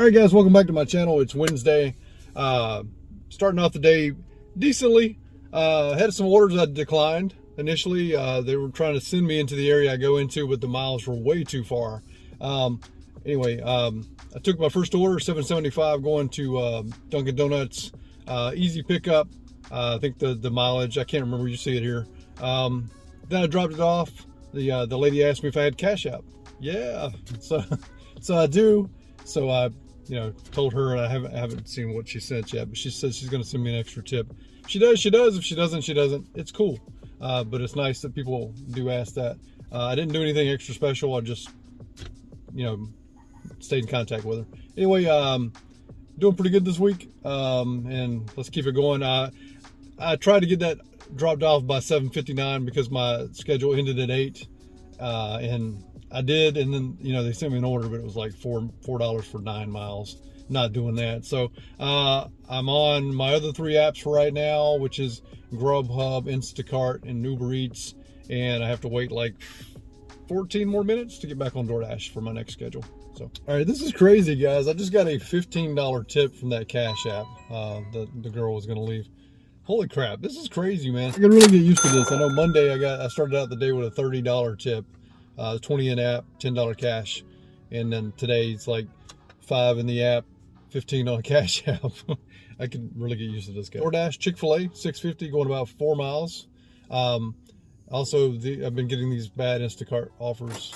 All right, guys, welcome back to my channel. It's Wednesday. Starting off the day decently. Had some orders I declined initially. They were trying to send me into the area I go into, but the miles were way too far. Anyway, I took my first order, $7.75, going to Dunkin' Donuts. Easy pickup. I think the mileage, I can't remember, you see it here. Then I dropped it off. The lady asked me if I had Cash App. Yeah, so I do. So I told her, and I haven't seen what she sent yet, but she says she's going to send me an extra tip. If she does. If she doesn't, she doesn't. It's cool. But it's nice that people do ask that. I didn't do anything extra special. I just, stayed in contact with her. Anyway, doing pretty good this week. And let's keep it going. I tried to get that dropped off by 7:59 because my schedule ended at 8. And I did, and then they sent me an order, but it was like $4 for 9 miles. Not doing that. So I'm on my other 3 apps for right now, which is Grubhub, Instacart, and Uber Eats, and I have to wait like 14 more minutes to get back on DoorDash for my next schedule. So, all right, this is crazy, guys. I just got a $15 tip from that Cash App. The girl was gonna leave. Holy crap, this is crazy, man. I can really get used to this. I know Monday I started out the day with a $30 tip. 20 in app, $10 cash, and then today it's like 5 in the app, 15 on Cash App. I can really get used to this guy. DoorDash, Chick-fil-A, $6.50, going about 4 miles. Also, I've been getting these bad Instacart offers,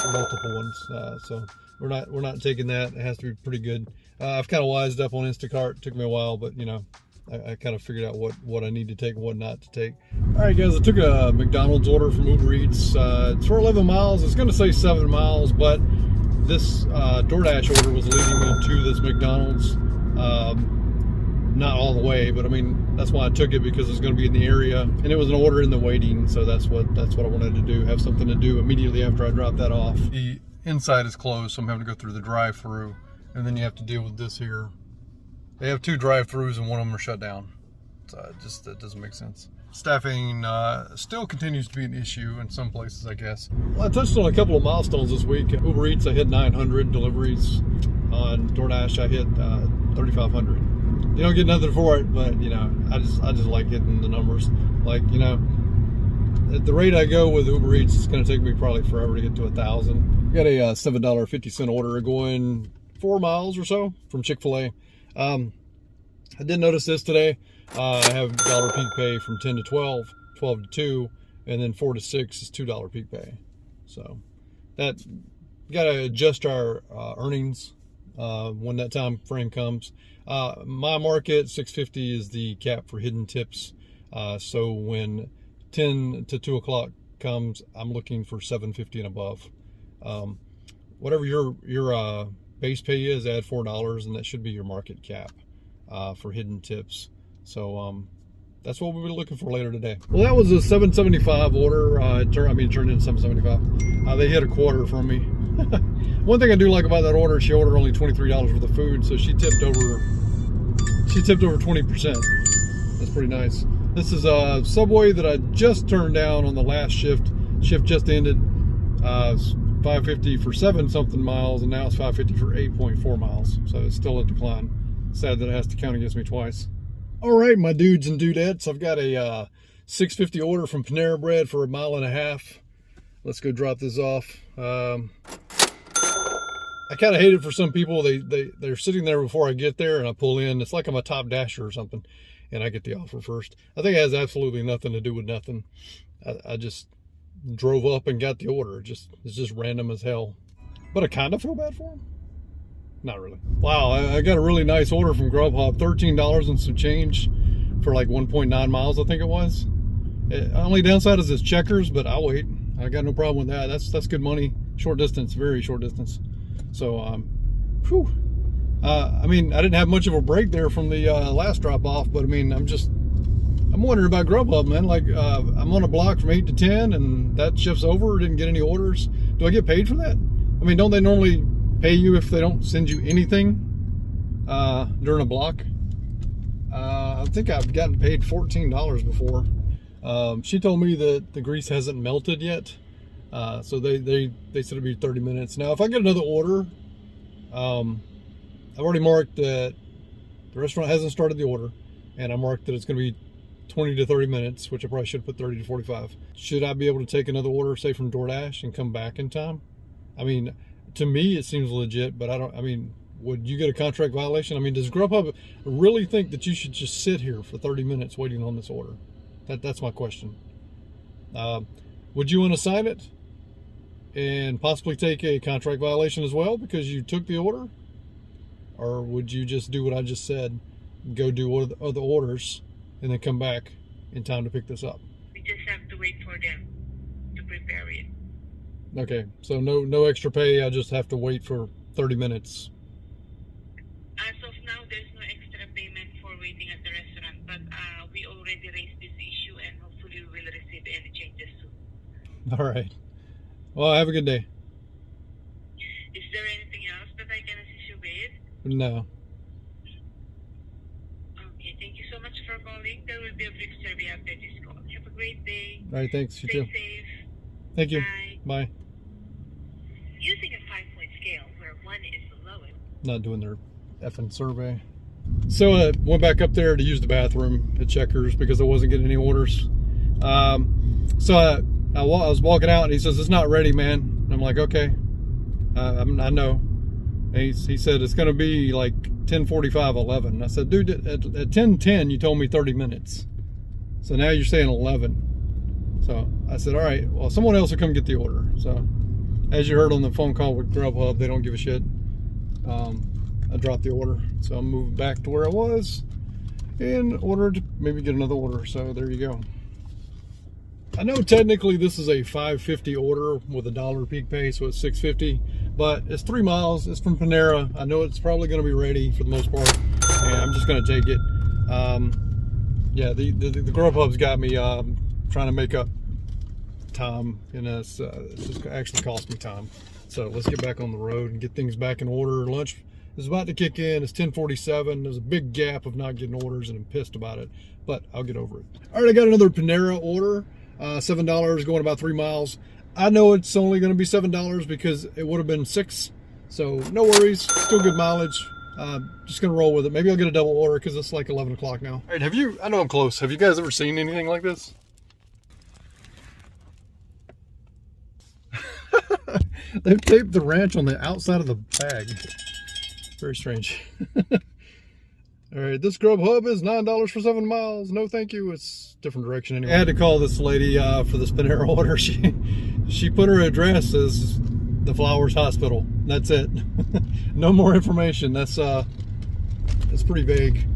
multiple ones. So we're not taking that. It has to be pretty good. I've kind of wised up on Instacart. It took me a while, but I kind of figured out what I need to take and what not to take. All right, guys, I took a McDonald's order from Uber Eats. It's for 11 miles. It's going to say 7 miles, but this DoorDash order was leading me to this McDonald's. Not all the way, but I mean, that's why I took it, because it's going to be in the area, and it was an order in the waiting, so that's what I wanted to do, have something to do immediately after I dropped that off. The inside is closed, so I'm having to go through the drive-through, and then you have to deal with this here. They have 2 drive-thrus and one of them are shut down. So that doesn't make sense. Staffing still continues to be an issue in some places, I guess. Well, I touched on a couple of milestones this week. Uber Eats, I hit 900 deliveries. On DoorDash, I hit 3,500. You don't get nothing for it, but I just like hitting the numbers. Like, at the rate I go with Uber Eats, it's going to take me probably forever to get to 1,000. Got a $7.50 order going 4 miles or so from Chick-fil-A. I did notice this today. I have dollar peak pay from 10 to 12, 12 to 2, and then 4 to 6 is $2 peak pay. So that got to adjust our earnings when that time frame comes. My market, 650 is the cap for hidden tips. So when 10 to 2 o'clock comes, I'm looking for 750 and above. Whatever your base pay is, add $4, and that should be your market cap for hidden tips. So that's what we'll be looking for later today. Well, that was a $7.75 order. It turned into $7.75. They hit a quarter from me. One thing I do like about that order, she ordered only $23 worth of food, so she tipped over 20%. That's pretty nice. This is a Subway that I just turned down on the last shift. Shift just ended. $5.50 for 7-something miles, and now it's $5.50 for 8.4 miles. So it's still a decline. Sad that it has to count against me twice. All right, my dudes and dudettes, I've got a $6.50 order from Panera Bread for 1.5 miles. Let's go drop this off. I kind of hate it for some people. They're sitting there before I get there, and I pull in. It's like I'm a top dasher or something, and I get the offer first. I think it has absolutely nothing to do with nothing. I just drove up and got the order. It's just random as hell. But I kind of feel bad for him. Not really. Wow, I got a really nice order from Grubhub. $13 and some change for like 1.9 miles, I think it was. Only downside is it's checkers, but I'll wait. I got no problem with that. That's good money. Short distance, very short distance. So, whew. I mean, I didn't have much of a break there from the last drop off, but I mean, I'm wondering about Grubhub, man. Like, I'm on a block from 8 to 10, and that shift's over. Didn't get any orders. Do I get paid for that? I mean, don't they normally pay you if they don't send you anything during a block? I think I've gotten paid $14 before. She told me that the grease hasn't melted yet, so they said it'd be 30 minutes. Now, if I get another order, I've already marked that the restaurant hasn't started the order, and I marked that it's going to be 20 to 30 minutes, which I probably should put 30 to 45. Should I be able to take another order, say from DoorDash, and come back in time? I mean, to me, it seems legit, but would you get a contract violation? I mean, does Grubhub really think that you should just sit here for 30 minutes waiting on this order? That's my question. Would you unassign it and possibly take a contract violation as well because you took the order? Or would you just do what I just said, go do other orders, and then come back in time to pick this up? We just have to wait for them to prepare it. Okay, so no extra pay, I just have to wait for 30 minutes. As of now, there's no extra payment for waiting at the restaurant, but we already raised this issue and hopefully we will receive any changes soon. All right. Well, have a good day. Is there anything else that I can assist you with? No. Okay, thank you so much for calling. There will be a brief survey after this call. Have a great day. All right, thanks. You Stay too. safe. Thank you. Bye. Bye. Using a 5-point scale where 1 is the lowest. Not doing their effing survey. So I went back up there to use the bathroom at Checkers because I wasn't getting any orders. So I was walking out and he says, "It's not ready, man." And I'm like, "Okay, I know." And he said, "It's going to be like 10:45, 11. I said, "Dude, at 10:10 you told me 30 minutes. So now you're saying 11. So I said, "All right, well, someone else will come get the order." So as you heard on the phone call with Grubhub, they don't give a shit. I dropped the order, so I'm moving back to where I was in order to maybe get another order. So there you go. I know technically this is a $5.50 order with $1 peak pay, so it's $6.50, but it's 3 miles. It's from Panera. I know it's probably going to be ready for the most part, and I'm just going to take it. Yeah, the Grubhub's got me trying to make up time, and it's just actually cost me time. So let's get back on the road and get things back in order. Lunch is about to kick in. It's 10:47. There's a big gap of not getting orders, and I'm pissed about it, but I'll get over it. All right, I got another Panera order. $7 going about 3 miles. I know it's only going to be $7 because it would have been $6. So no worries, still good mileage. Just going to roll with it. Maybe I'll get a double order because it's like 11 o'clock now. All right, I know I'm close. Have you guys ever seen anything like this? They've taped the ranch on the outside of the bag. Very strange. All right, this Grubhub is $9 for 7 miles. No, thank you. It's different direction anyway. I had to call this lady for this Panera order. She put her address as the Flowers Hospital. That's it. No more information. That's pretty vague.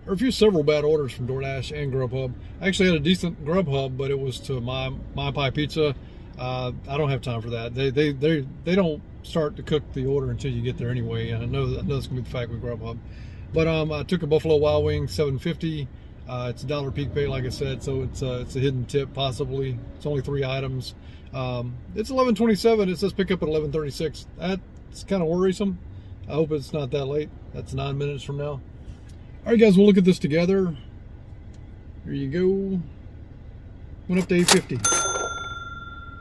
There are several bad orders from DoorDash and Grubhub. I actually had a decent Grubhub, but it was to My Pie Pizza. I don't have time for that. They don't start to cook the order until you get there anyway. And I know that's gonna be the fact with Grubhub. But I took a Buffalo Wild Wing, $7.50. It's $1 peak pay, like I said, so it's a hidden tip possibly. It's only 3 items. It's 11:27. It says pick up at 11:36. That's kind of worrisome. I hope it's not that late. That's 9 minutes from now. All right, guys, we'll look at this together. Here you go. Went up to 8.50.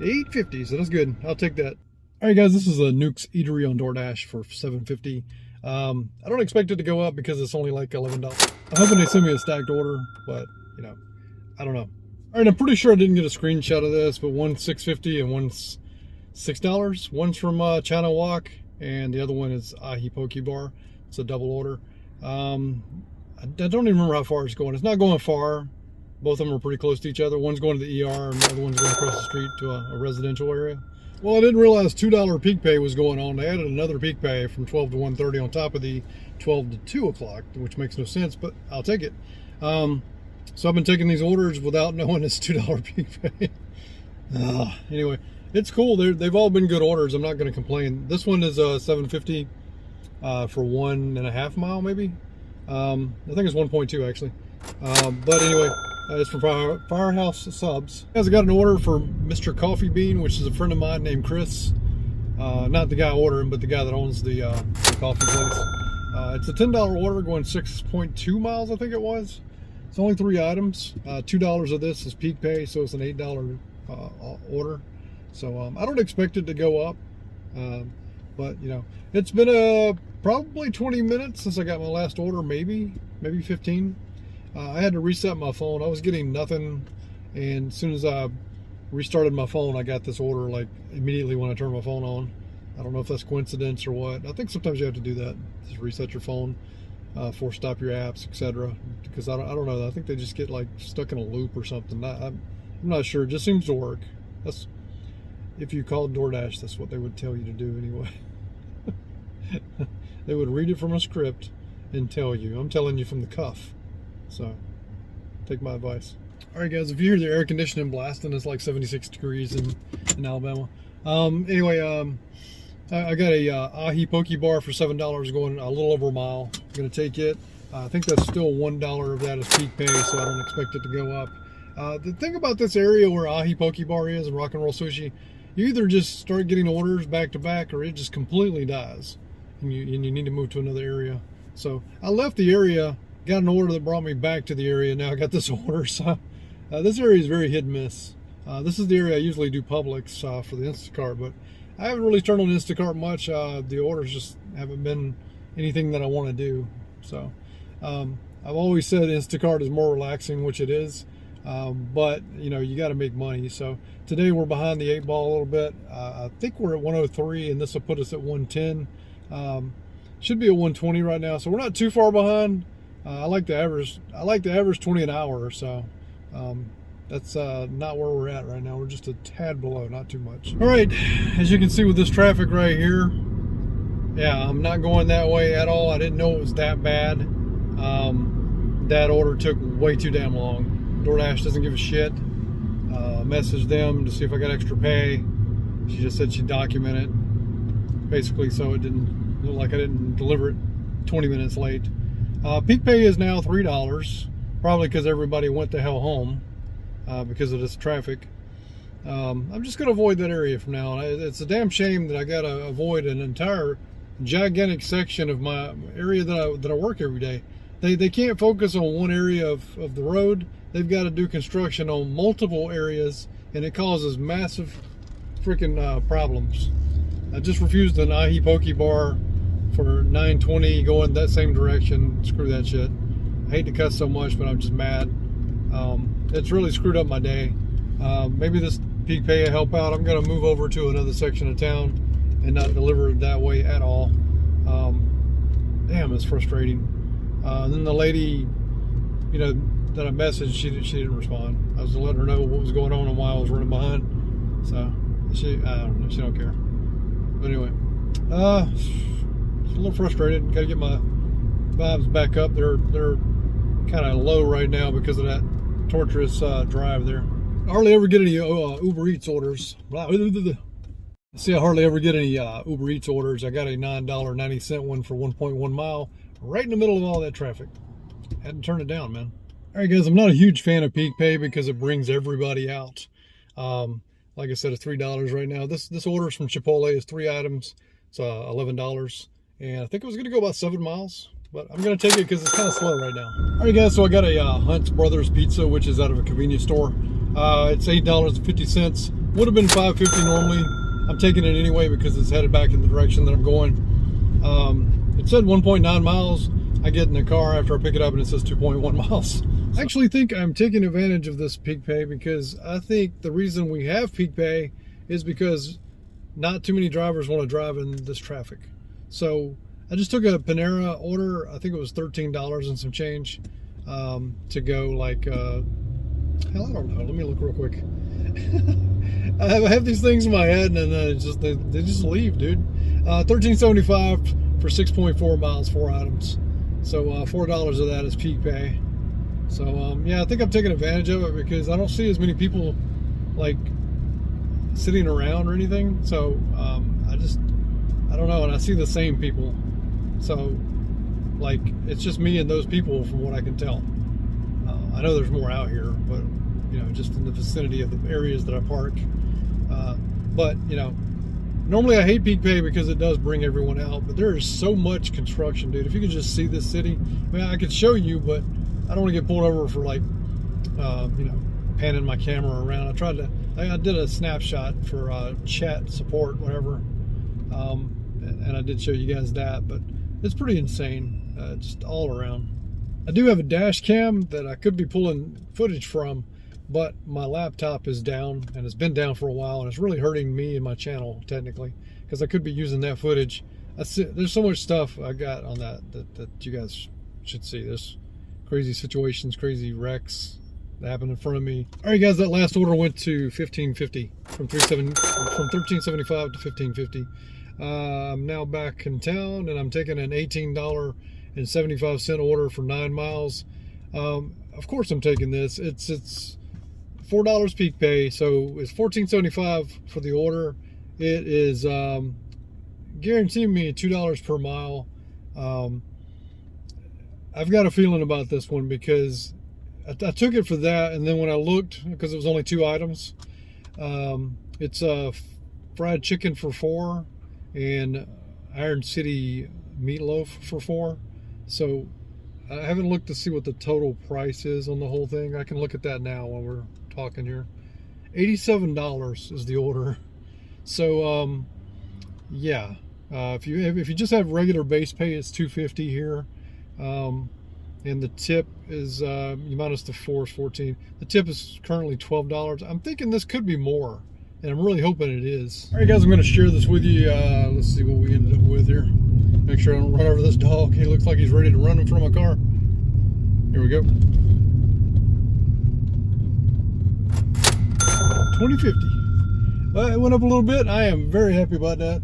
8.50, so that's good. I'll take that. All right, guys, this is a Nuke's Eatery on DoorDash for $7.50. I don't expect it to go up because it's only like $11. I'm hoping they send me a stacked order, but I don't know. All right, I'm pretty sure I didn't get a screenshot of this, but one's $6.50 and one's $6. One's from China Wok, and the other one is Ahi Poke Bar. It's a double order. I don't even remember how far it's going. It's not going far. Both of them are pretty close to each other. One's going to the ER, and the other one's going across the street to a residential area. Well, I didn't realize $2 peak pay was going on. They added another peak pay from 12 to 1:30 on top of the 12 to 2 o'clock, which makes no sense, but I'll take it. So I've been taking these orders without knowing it's $2 peak pay. Anyway, it's cool. They've all been good orders. I'm not going to complain. This one is $7.50 for 1.5 mile, maybe. I think it's 1.2 actually. But anyway, it's from Firehouse Subs. Guys, I got an order for Mr. Coffee Bean, which is a friend of mine named Chris. Not the guy ordering, but the guy that owns the coffee place. It's a $10 order going 6.2 miles, I think it was. It's only 3 items. $2 of this is peak pay, so it's an $8 order. So I don't expect it to go up. But it's been a probably 20 minutes since I got my last order, maybe 15. I had to reset my phone. I was getting nothing, and as soon as I restarted my phone, I got this order like immediately when I turned my phone on. I don't know if that's coincidence or what. I think sometimes you have to do that, just reset your phone, force stop your apps, etc. Because I don't know. I think they just get like stuck in a loop or something. I'm not sure. It just seems to work. That's if you called DoorDash, that's what they would tell you to do anyway. They would read it from a script and tell you. I'm telling you from the cuff. So take my advice. All right, guys, if you hear the air conditioning blasting, it's like 76 degrees in Alabama. Anyway, I got a ahi poke bar for $7 going a little over a mile. I'm going to take it. I think that's still $1 of that is peak pay, so I don't expect it to go up. The thing about this area where ahi poke bar is and rock and roll sushi, you either just start getting orders back to back or it just completely dies and you need to move to another area. So I left the area, got an order that brought me back to the area. Now I got this order. So this area is very hit and miss. This is the area I usually do Publix for the Instacart, but I haven't really turned on Instacart much. The orders just haven't been anything that I want to do. So I've always said Instacart is more relaxing, which it is. But you know, you got to make money. So today we're behind the 8 ball a little bit. I think we're at 103 and this will put us at 110. Should be at 120 right now. So we're not too far behind. I like the average 20 an hour. So, that's not where we're at right now. We're just a tad below, not too much. All right, as you can see with this traffic right here, yeah, I'm not going that way at all. I didn't know it was that bad. That order took way too damn long. DoorDash doesn't give a shit. Messaged them to see if I got extra pay. She just said she'd document it, basically, so it didn't look like I didn't deliver it 20 minutes late. Peak pay is now $3, probably because everybody went the hell home because of this traffic. I'm just going to avoid that area from now on. It's a damn shame that I got to avoid an entire gigantic section of my area that I work every day. They can't focus on one area of the road. They've got to do construction on multiple areas, and it causes massive freaking problems. I just refused an ahi poke bar for $9.20 going that same direction. Screw that shit. I hate to cuss so much, but I'm just mad. It's really screwed up my day. Maybe this peak pay will help out. I'm going to move over to another section of town and not deliver it that way at all. Damn, it's frustrating. And then the lady, you know, that I messaged, she didn't respond. I was letting her know what was going on and why I was running behind. So I don't know, she don't care. But anyway, just a little frustrated. Got to get my vibes back up. They're kind of low right now because of that torturous drive there. I hardly ever get any Uber Eats orders. See, I hardly ever get any Uber Eats orders. I got a $9.90 one for 1.1 mile, right in the middle of all that traffic. Had to turn it down, man. All right, guys, I'm not a huge fan of peak pay because it brings everybody out. Like I said, it's $3 right now. This order from Chipotle is 3 items. It's $11. And I think it was going to go about 7 miles. But I'm going to take it because it's kind of slow right now. All right, guys, so I got a Hunt's Brothers Pizza, which is out of a convenience store. It's $8.50. Would have been $5.50 normally. I'm taking it anyway because it's headed back in the direction that I'm going. It said 1.9 miles. I get in the car after I pick it up and it says 2.1 miles. I actually think I'm taking advantage of this peak pay because I think the reason we have peak pay is because not too many drivers want to drive in this traffic. So I just took a Panera order. I think it was $13 and some change to go like, hell, I don't know. Let me look real quick. I have these things in my head and then they just leave, dude. $13.75 for 6.4 miles, 4 items. So $4 of that is peak pay. So yeah, I think I'm taking advantage of it because I don't see as many people like sitting around or anything. So I don't know, and I see the same people. So like it's just me and those people from what I can tell. I know there's more out here, but you know, just in the vicinity of the areas that I park. But you know, normally I hate peak pay because it does bring everyone out, but there is so much construction, dude. If you could just see this city, I mean, I could show you, but I don't want to get pulled over for like, you know, panning my camera around. I did a snapshot for chat support, whatever, and I did show you guys that, but it's pretty insane, just all around. I do have a dash cam that I could be pulling footage from, but my laptop is down, and it's been down for a while, and it's really hurting me and my channel technically, because I could be using that footage. There's so much stuff I got on that you guys should see. There's crazy situations, crazy wrecks that happened in front of me. All right, guys, that last order went to $15.50 from $13.75 to $15.50. I'm now back in town, and I'm taking an $18.75 order for 9 miles. Of course, I'm taking this. It's $4 peak pay, so it's $14.75 for the order. It is guaranteeing me $2 per mile. I've got a feeling about this one because I took it for that, and then when I looked, because it was only 2 items, it's fried chicken for 4 and Iron City meatloaf for 4. So I haven't looked to see what the total price is on the whole thing. I can look at that now while we're talking here. $87 is the order. So yeah, if you just have regular base pay, it's $2.50 here. And the tip is you minus the 4 is 14. The tip is currently $12. I'm thinking this could be more, and I'm really hoping it is. All right, guys, I'm going to share this with you. Let's see what we ended up with here. Make sure I don't run over this dog. He looks like he's ready to run in front of my car. Here we go. 2050. It went up a little bit. I am very happy about that.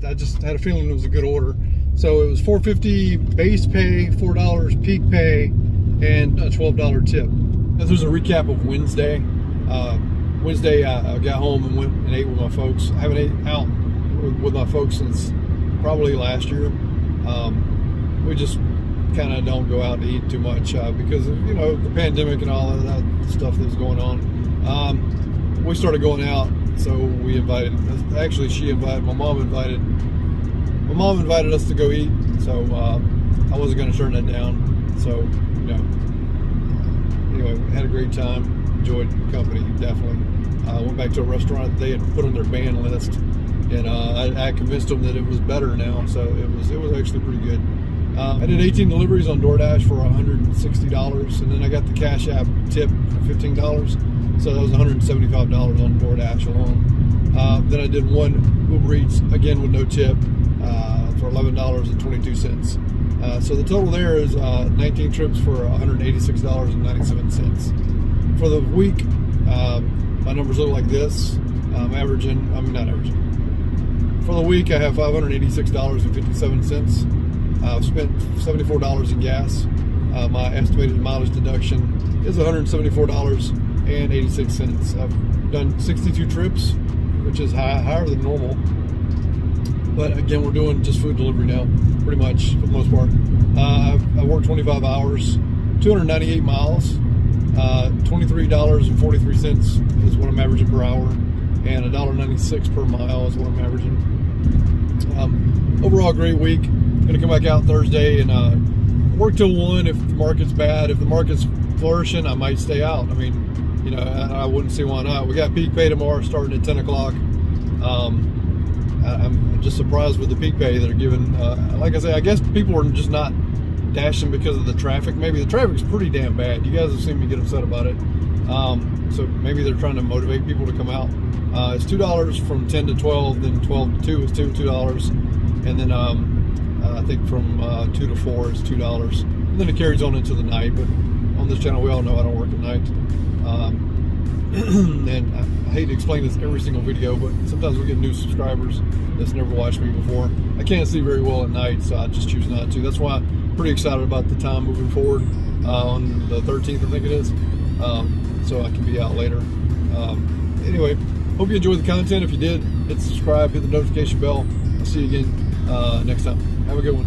I just had a feeling it was a good order. So it was $4.50 base pay, $4 peak pay, and a $12 tip. This was a recap of Wednesday. Wednesday, I got home and went and ate with my folks. I haven't ate out with my folks since probably last year. We just kind of don't go out to eat too much because of, the pandemic and all of that stuff that was going on. We started going out, so we invited. Actually, my mom invited us to go eat. So I wasn't going to turn that down. So anyway, we had a great time. Enjoyed the company, definitely. Went back to a restaurant that they had put on their ban list, and I convinced them that it was better now. So it was actually pretty good. I did 18 deliveries on DoorDash for $160, and then I got the Cash App tip for $15, so that was $175 on DoorDash alone. Then I did one Uber Eats, again with no tip, for $11.22. So the total there is 19 trips for $186.97. For the week, my numbers look like this. Not averaging. For the week, I have $586.57. I've spent $74 in gas. My estimated mileage deduction is $174.86. I've done 62 trips, which is higher than normal. But again, we're doing just food delivery now, pretty much for the most part. I worked 25 hours, 298 miles, $23.43 is what I'm averaging per hour, and $1.96 per mile is what I'm averaging. Overall, great week. Gonna come back out Thursday and work till 1 if the market's bad. If the market's flourishing, I might stay out. I mean, I wouldn't see why not. We got peak pay tomorrow starting at 10 o'clock. I'm just surprised with the peak pay that are given. Like I say, I guess people are just not dashing because of the traffic. Maybe the traffic's pretty damn bad. You guys have seen me get upset about it. So maybe they're trying to motivate people to come out. It's $2 from 10 to 12, then 12 to 2 is $2. And then I think from 2 to 4 is $2. And then it carries on into the night. But on this channel, we all know I don't work at night. And I hate to explain this every single video, but sometimes we get new subscribers that's never watched me before. I can't see very well at night, so I just choose not to. That's why I'm pretty excited about the time moving forward on the 13th, I think it is, so I can be out later. Anyway, hope you enjoyed the content. If you did, hit subscribe, hit the notification bell. I'll see you again next time. Have a good one.